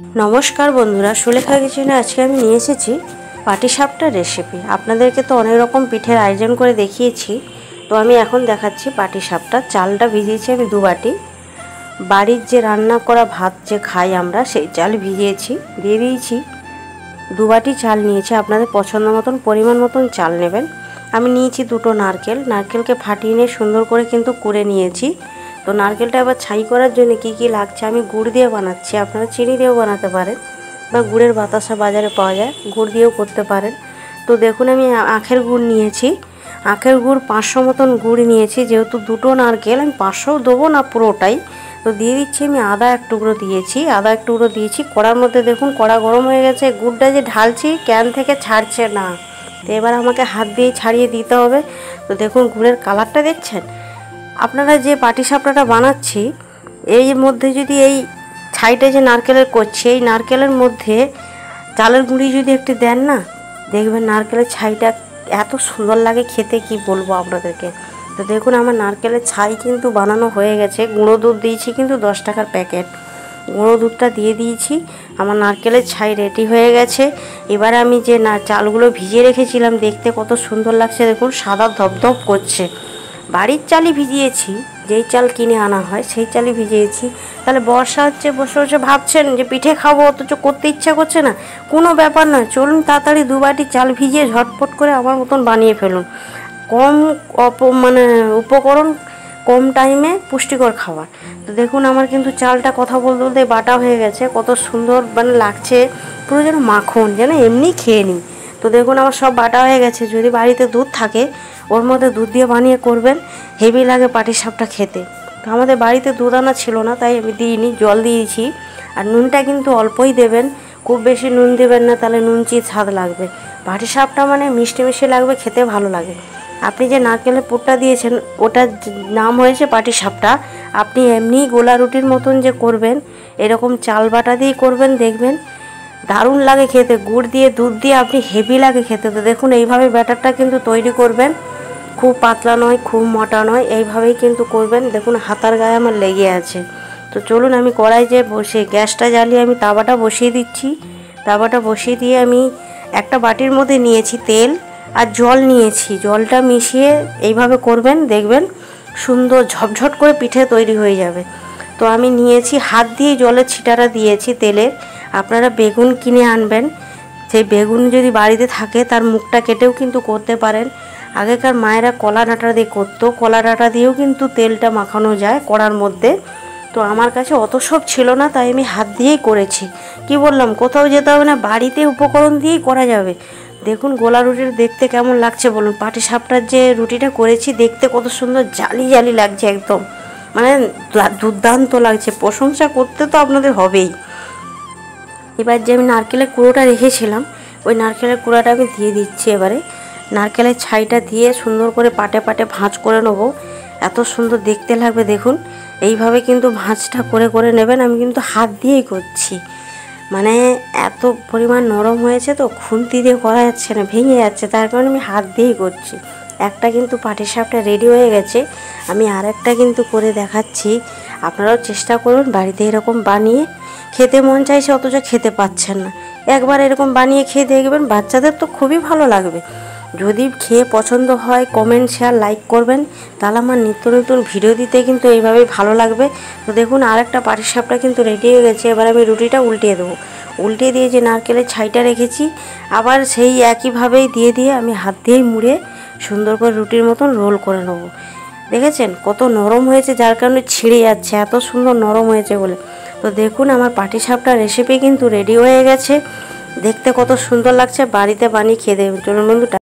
নমস্কার বন্ধুরা, সুলেখা কিচেনে আজকে আমি নিয়ে এসেছি পাটিসাপটা রেসিপি। আপনাদেরকে তো অনেক রকম পিঠের আয়োজন করে দেখিয়েছি, তো আমি এখন দেখাচ্ছি পাটিসাপটা। চালটা ভিজিয়েছি আমি 2 বাটি। বাড়ির যে রান্না করা ভাত যে খাই আমরা, সেই চাল ভিজিয়েছি, দিয়ে দিয়েছি। 2 বাটি চাল নিয়েছি, আপনাদের পছন্দ মতন পরিমাণ মতন চাল নেবেন। আমি নিয়েছি 2টো নারকেল, নারকেলকে ফাটিয়ে নিয়ে সুন্দর করে কিন্তু কুড়ে নিয়েছি। তো নারকেলটা এবার ছাই করার জন্য কি কি লাগছে, আমি গুড় দিয়ে বানাচ্ছি, আপনারা চিনি দিয়েও বানাতে পারেন বা গুড়ের বাতাসা বাজারে পাওয়া যায়, গুড় দিয়েও করতে পারেন। তো দেখুন আমি আখের গুড় নিয়েছি, আখের গুড় 500 মতন গুড় নিয়েছি। যেহেতু 2টো নারকেল, আমি 500 দেবো না পুরোটাই। তো দিয়ে দিচ্ছি আমি আদা 1 টুকরো দিয়েছি, কড়ার মধ্যে। দেখুন কড়া গরম হয়ে গেছে, গুড়টা যে ঢালছি ক্যান থেকে ছাড়ছে না, তো এবার আমাকে হাত দিয়ে ছাড়িয়ে দিতে হবে। তো দেখুন গুড়ের কালারটা দেখছেন। আপনারা যে পাটিসাপটাটা বানাচ্ছি, এই মধ্যে যদি এই ছাইটা যে নারকেলের করছি, এই নারকেলের মধ্যে চালের গুঁড়ি যদি একটু দেন না, দেখবেন নারকেলের ছাইটা এত সুন্দর লাগে খেতে, কি বলবো আপনাদেরকে। তো দেখুন আমার নারকেলের ছাই কিন্তু বানানো হয়ে গেছে। গুঁড়ো দুধ দিয়েছি কিন্তু 10 টাকার প্যাকেট, গুঁড়ো দুধটা দিয়ে দিয়েছি। আমার নারকেলের ছাই রেডি হয়ে গেছে। এবার আমি যে চালগুলো ভিজিয়ে রেখেছিলাম, দেখতে কত সুন্দর লাগছে দেখুন, সাদা ধপধপ করছে। বাড়ির চালই ভিজিয়েছি, যেই চাল কিনে আনা হয় সেই চালই ভিজিয়েছি। তাহলে বর্ষা হচ্ছে, বসে বসে ভাবছেন যে পিঠে খাবো, অথচ করতে ইচ্ছা করছে না, কোনো ব্যাপার নয়। চলুন তাড়াতাড়ি 2 বাটি চাল ভিজিয়ে ঝটপট করে আমার মতন বানিয়ে ফেলুন। কম উপকরণ, কম টাইমে পুষ্টিকর খাবার। তো দেখুন আমার কিন্তু চালটা কথা বলতে বলতে বাটা হয়ে গেছে, কত সুন্দর লাগছে, পুরো যেন মাখন, যেন এমনি খেয়ে নিই। তো দেখুন আমার সব বাটা হয়ে গেছে। যদি বাড়িতে দুধ থাকে, ওর মধ্যে দুধ দিয়ে বানিয়ে করবেন, হেভি লাগে পাটিসাপটা খেতে। তো আমাদের বাড়িতে দুধ আনা ছিল না, তাই আমি দিইনি, জল দিয়েছি। আর নুনটা কিন্তু অল্পই দেবেন, খুব বেশি নুন দেবেন না, তাহলে নুন চিট স্বাদ লাগবে। পাটিসাপটা মানে মিষ্টি মিষ্টি লাগবে, খেতে ভালো লাগে। আপনি যে নারকেলের পুরটা দিয়েছেন, ওটার নাম হয়েছে পাটিসাপটা। আপনি এমনি গোলা রুটির মতন যে করবেন, এরকম চাল বাটা দিয়েই করবেন, দেখবেন দারুণ লাগে খেতে। গুড় দিয়ে দুধ দিয়ে আপনি হেভি লাগে খেতে। তো দেখুন এইভাবে ব্যাটারটা কিন্তু তৈরি করবেন, খুব পাতলা নয়, খুব মোটা নয়, এইভাবেই কিন্তু করবেন। দেখুন হাতার গায়ে আমার লেগে আছে। তো চলুন আমি কড়াই যে বসে গ্যাসটা জ্বালিয়ে আমি তাওয়াটা বসিয়ে দিচ্ছি। তাওয়াটা বসিয়ে দিয়ে আমি একটা বাটির মধ্যে নিয়েছি তেল আর জল নিয়েছি, জলটা মিশিয়ে এইভাবে করবেন, দেখবেন সুন্দর ঝটঝট করে পিঠে তৈরি হয়ে যাবে। তো আমি নিয়েছি, হাত দিয়ে জলের ছিটাটা দিয়েছি তেলের। আপনারা বেগুন কিনে আনবেন, সেই বেগুন যদি বাড়িতে থাকে তার মুখটা কেটেও কিন্তু করতে পারেন। আগেকার মায়েরা কলা ডাঁটা দিয়ে করতো, কলা ডাঁটা দিয়েও কিন্তু তেলটা মাখানো যায় কড়ার মধ্যে। তো আমার কাছে অত সব ছিল না, তাই আমি হাত দিয়েই করেছি। কি বললাম, কোথাও যেতে হবে না, বাড়িতে উপকরণ দিয়েই করা যাবে। দেখুন গোলা রুটির দেখতে কেমন লাগছে বলুন। পাটিসাপটার যে রুটিটা করেছি, দেখতে কত সুন্দর জালি জালি লাগছে, একদম মানে দুর্দান্ত লাগছে। প্রশংসা করতে তো আপনাদের হবেই। এবার যে আমি নারকেলের কুড়োটা রেখেছিলাম, ওই নারকেলের কুড়োটা আমি দিয়ে দিচ্ছি। এবারে নারকেলের ছাইটা দিয়ে সুন্দর করে পাটে পাটে ভাঁজ করে নেবো, এত সুন্দর দেখতে লাগবে। দেখুন এইভাবে কিন্তু ভাঁজটা করে করে নেবেন। আমি কিন্তু হাত দিয়েই করছি, মানে এত পরিমাণ নরম হয়েছে তো খুন্তি দিয়ে করা যাচ্ছে না, ভেঙে যাচ্ছে, তার কারণে আমি হাত দিয়েই করছি। একটা কিন্তু পাটিসাপটা রেডি হয়ে গেছে, আমি আরেকটা কিন্তু করে দেখাচ্ছি। আপনারাও চেষ্টা করুন বাড়িতে এরকম বানিয়ে। খেতে মন চাইছে অথচ খেতে পাচ্ছেন না, একবার এরকম বানিয়ে খেয়ে দেখবেন, বাচ্চাদের তো খুবই ভালো লাগবে। যদি খেয়ে পছন্দ হয় কমেন্ট শেয়ার লাইক করবেন, তাহলে আমার নিত্য নতুন ভিডিও দিতে কিন্তু এইভাবেই ভালো লাগবে। তো দেখুন আরেকটা পাটিসাপটা কিন্তু রেডি হয়ে গেছে। এবার আমি রুটিটা উল্টিয়ে দেবো, উল্টিয়ে দিয়ে যে নারকেলের ছাইটা রেখেছি, আবার সেই একইভাবেই দিয়ে দিয়ে আমি হাত দিয়েই মুড়ে সুন্দর করে রুটির মতন রোল করে নেবো। দেখেছেন কত নরম হয়েছে, যার কারণে ছিঁড়ে যাচ্ছে, এত সুন্দর নরম হয়েছে বলে। তো দেখুন আমার পাটিসাপটা রেসিপি কিন্তু রেডি হয়ে গেছে, দেখতে কত সুন্দর লাগছে। বাড়িতে বানিয়ে খেয়ে দেবেন। চলুন বন্ধু।